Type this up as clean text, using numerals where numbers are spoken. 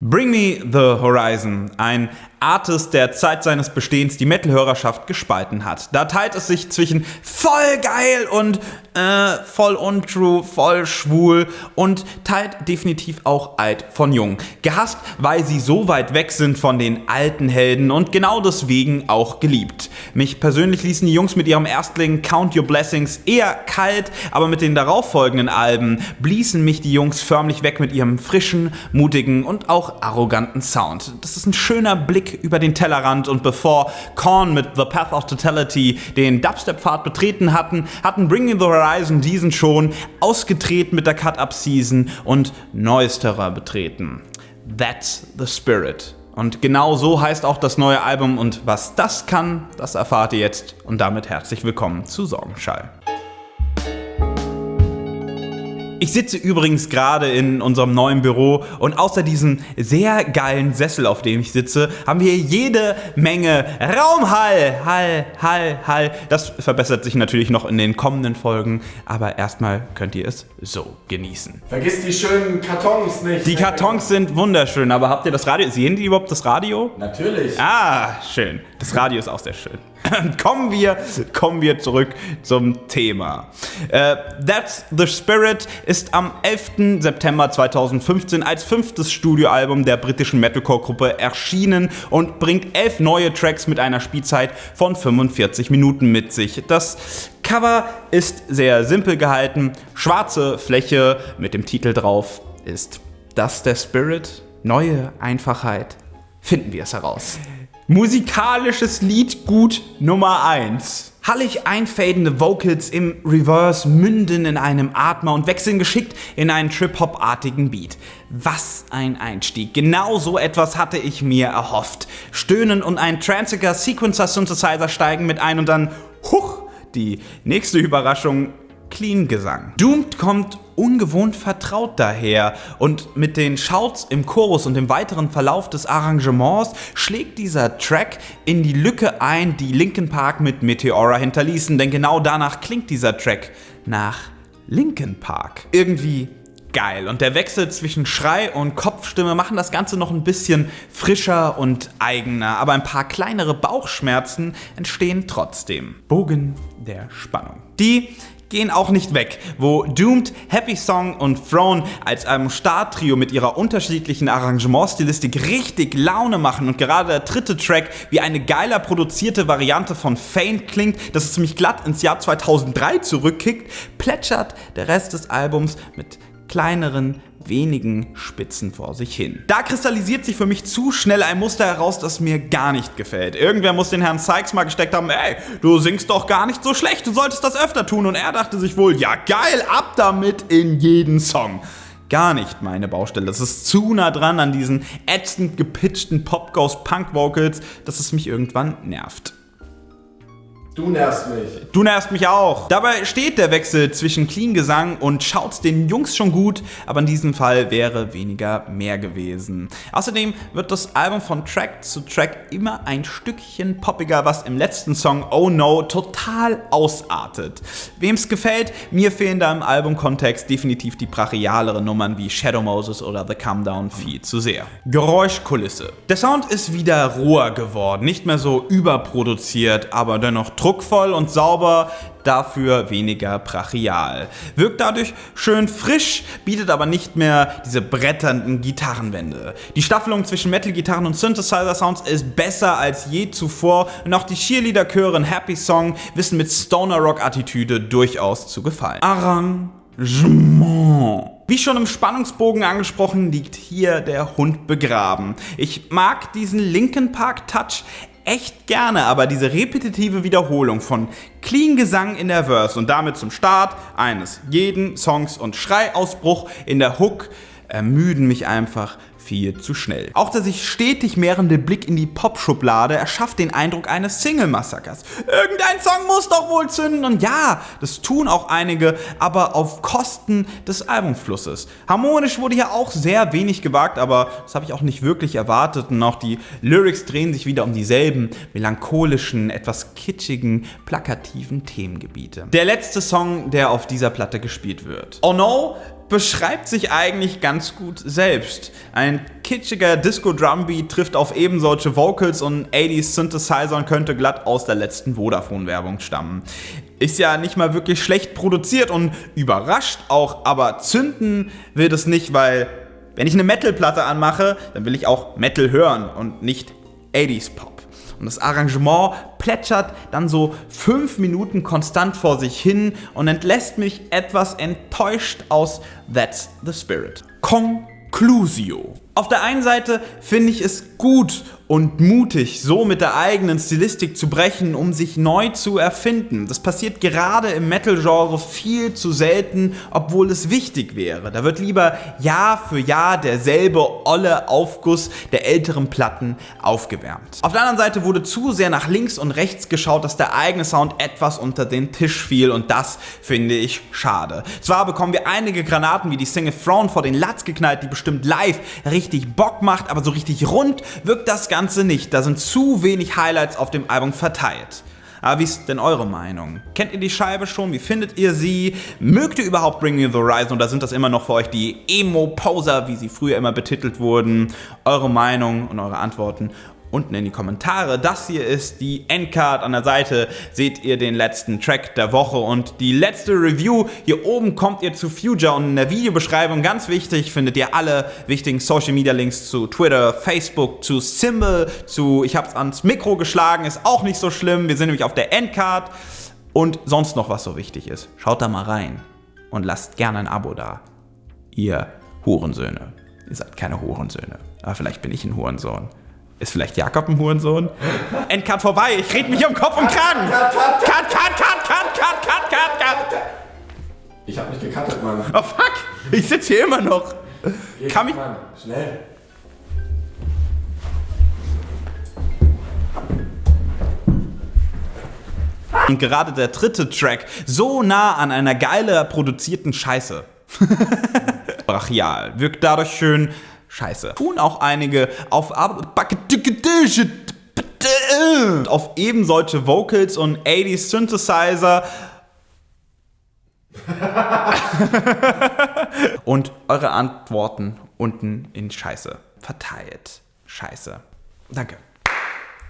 Bring Me the Horizon, ein Artist, der Zeit seines Bestehens die Metal-Hörerschaft gespalten hat. Da teilt es sich zwischen voll geil und voll untrue, voll schwul und teilt definitiv auch alt von jung. Gehasst, weil sie so weit weg sind von den alten Helden und genau deswegen auch geliebt. Mich persönlich ließen die Jungs mit ihrem Erstling Count Your Blessings eher kalt, aber mit den darauffolgenden Alben bliesen mich die Jungs förmlich weg mit ihrem frischen, mutigen und auch arroganten Sound. Das ist ein schöner Blick über den Tellerrand, und bevor Korn mit The Path of Totality den Dubstep-Pfad betreten hatten Bring Me the Horizon diesen schon ausgetreten mit der Cut-Up-Season und Neuesterer betreten. That's the Spirit. Und genau so heißt auch das neue Album, und was das kann, das erfahrt ihr jetzt, und damit herzlich willkommen zu Sorgenschall. Ich sitze übrigens gerade in unserem neuen Büro, und außer diesem sehr geilen Sessel, auf dem ich sitze, haben wir jede Menge Raumhall. Hall. Das verbessert sich natürlich noch in den kommenden Folgen, aber erstmal könnt ihr es so genießen. Vergiss die schönen Kartons nicht. Die Kartons sind wunderschön, aber habt ihr das Radio? Sehen die überhaupt das Radio? Natürlich. Ah, schön. Das Radio ist auch sehr schön. Kommen wir zurück zum Thema. That's the Spirit ist am 11. September 2015 als 5. Studioalbum der britischen Metalcore-Gruppe erschienen und bringt 11 neue Tracks mit einer Spielzeit von 45 Minuten mit sich. Das Cover ist sehr simpel gehalten, schwarze Fläche mit dem Titel drauf. Ist das der Spirit? Neue Einfachheit? Finden wir es heraus. Musikalisches Liedgut Nummer 1. Hallig einfadende Vocals im Reverse münden in einem Atmer und wechseln geschickt in einen Trip-Hop-artigen Beat. Was ein Einstieg. Genau so etwas hatte ich mir erhofft. Stöhnen und ein tranziger Sequencer-Synthesizer steigen mit ein, und dann, huch, die nächste Überraschung, Clean-Gesang. Doomed kommt ungewohnt vertraut daher, und mit den Shouts im Chorus und dem weiteren Verlauf des Arrangements schlägt dieser Track in die Lücke ein, die Linkin Park mit Meteora hinterließen, denn genau danach klingt dieser Track nach Linkin Park. Irgendwie geil, und der Wechsel zwischen Schrei und Kopfstimme machen das Ganze noch ein bisschen frischer und eigener, aber ein paar kleinere Bauchschmerzen entstehen trotzdem. Bogen der Spannung. Die gehen auch nicht weg, wo Doomed, Happy Song und Throne als Album-Starttrio mit ihrer unterschiedlichen Arrangementstilistik richtig Laune machen und gerade der dritte Track wie eine geiler produzierte Variante von Faint klingt, dass es ziemlich glatt ins Jahr 2003 zurückkickt, plätschert der Rest des Albums mit kleineren, wenigen Spitzen vor sich hin. Da kristallisiert sich für mich zu schnell ein Muster heraus, das mir gar nicht gefällt. Irgendwer muss den Herrn Sykes mal gesteckt haben, ey, du singst doch gar nicht so schlecht, du solltest das öfter tun. Und er dachte sich wohl, ja geil, ab damit in jeden Song. Gar nicht meine Baustelle. Das ist zu nah dran an diesen ätzend gepitchten Pop-Ghost-Punk-Vocals, dass es mich irgendwann nervt. Du nervst mich. Du nervst mich auch. Dabei steht der Wechsel zwischen Clean-Gesang und Shouts den Jungs schon gut, aber in diesem Fall wäre weniger mehr gewesen. Außerdem wird das Album von Track zu Track immer ein Stückchen poppiger, was im letzten Song Oh No total ausartet. Wem's gefällt, mir fehlen da im Albumkontext definitiv die brachialeren Nummern wie Shadow Moses oder The Calm Down viel zu sehr. Geräuschkulisse. Der Sound ist wieder roher geworden, nicht mehr so überproduziert, aber dennoch druckvoll und sauber, dafür weniger brachial. Wirkt dadurch schön frisch, bietet aber nicht mehr diese bretternden Gitarrenwände. Die Staffelung zwischen Metal-Gitarren und Synthesizer-Sounds ist besser als je zuvor, und auch die Cheerleader-Chöre in Happy Song wissen mit Stoner-Rock-Attitüde durchaus zu gefallen. Arrangement. Wie schon im Spannungsbogen angesprochen, liegt hier der Hund begraben. Ich mag diesen Linkin Park-Touch echt gerne, aber diese repetitive Wiederholung von Clean-Gesang in der Verse und damit zum Start eines jeden Songs und Schreiausbruch in der Hook ermüden mich einfach viel zu schnell. Auch der sich stetig mehrende Blick in die Pop-Schublade erschafft den Eindruck eines Single-Massakers. Irgendein Song muss doch wohl zünden, und ja, das tun auch einige, aber auf Kosten des Albumflusses. Harmonisch wurde hier auch sehr wenig gewagt, aber das habe ich auch nicht wirklich erwartet, und auch die Lyrics drehen sich wieder um dieselben melancholischen, etwas kitschigen, plakativen Themengebiete. Der letzte Song, der auf dieser Platte gespielt wird. Oh No beschreibt sich eigentlich ganz gut selbst. Ein kitschiger Disco-Drumbeat trifft auf eben solche Vocals und 80s Synthesizer und könnte glatt aus der letzten Vodafone-Werbung stammen. Ist ja nicht mal wirklich schlecht produziert und überrascht auch, aber zünden wird es nicht, weil wenn ich eine Metal-Platte anmache, dann will ich auch Metal hören und nicht 80s Pop. Und das Arrangement plätschert dann so 5 Minuten konstant vor sich hin und entlässt mich etwas enttäuscht aus That's the Spirit. Conclusio. Auf der einen Seite finde ich es gut und mutig, so mit der eigenen Stilistik zu brechen, um sich neu zu erfinden. Das passiert gerade im Metal-Genre viel zu selten, obwohl es wichtig wäre. Da wird lieber Jahr für Jahr derselbe olle Aufguss der älteren Platten aufgewärmt. Auf der anderen Seite wurde zu sehr nach links und rechts geschaut, dass der eigene Sound etwas unter den Tisch fiel und das finde ich schade. Zwar bekommen wir einige Granaten wie die Single Throne vor den Latz geknallt, die bestimmt live richtig Bock macht, aber so richtig rund wirkt das Ganze nicht. Da sind zu wenig Highlights auf dem Album verteilt. Aber wie ist denn eure Meinung? Kennt ihr die Scheibe schon? Wie findet ihr sie? Mögt ihr überhaupt Bring Me The Horizon oder sind das immer noch für euch die Emo-Poser, wie sie früher immer betitelt wurden? Eure Meinung und eure Antworten unten in die Kommentare. Das hier ist die Endcard. An der Seite seht ihr den letzten Track der Woche und die letzte Review. Hier oben kommt ihr zu Future und in der Videobeschreibung, ganz wichtig, findet ihr alle wichtigen Social Media Links zu Twitter, Facebook, zu Symbol, zu Ich hab's ans Mikro geschlagen, ist auch nicht so schlimm. Wir sind nämlich auf der Endcard und sonst noch was so wichtig ist. Schaut da mal rein und lasst gerne ein Abo da. Ihr Hurensöhne. Ihr seid keine Hurensöhne, aber vielleicht bin ich ein Hurensohn. Ist vielleicht Jakob ein Hurensohn? Endcard vorbei, ich red mich um Kopf und Kragen! Cut! Ich hab nicht gecuttet, Mann. Oh fuck, ich sitze hier immer noch. Kann mich... Mann, schnell. Und gerade der dritte Track so nah an einer geiler produzierten Scheiße. Brachial, wirkt dadurch schön scheiße. Tun auch einige auf eben solche Vocals und 80s Synthesizer. Und eure Antworten unten in Scheiße verteilt. Scheiße. Danke.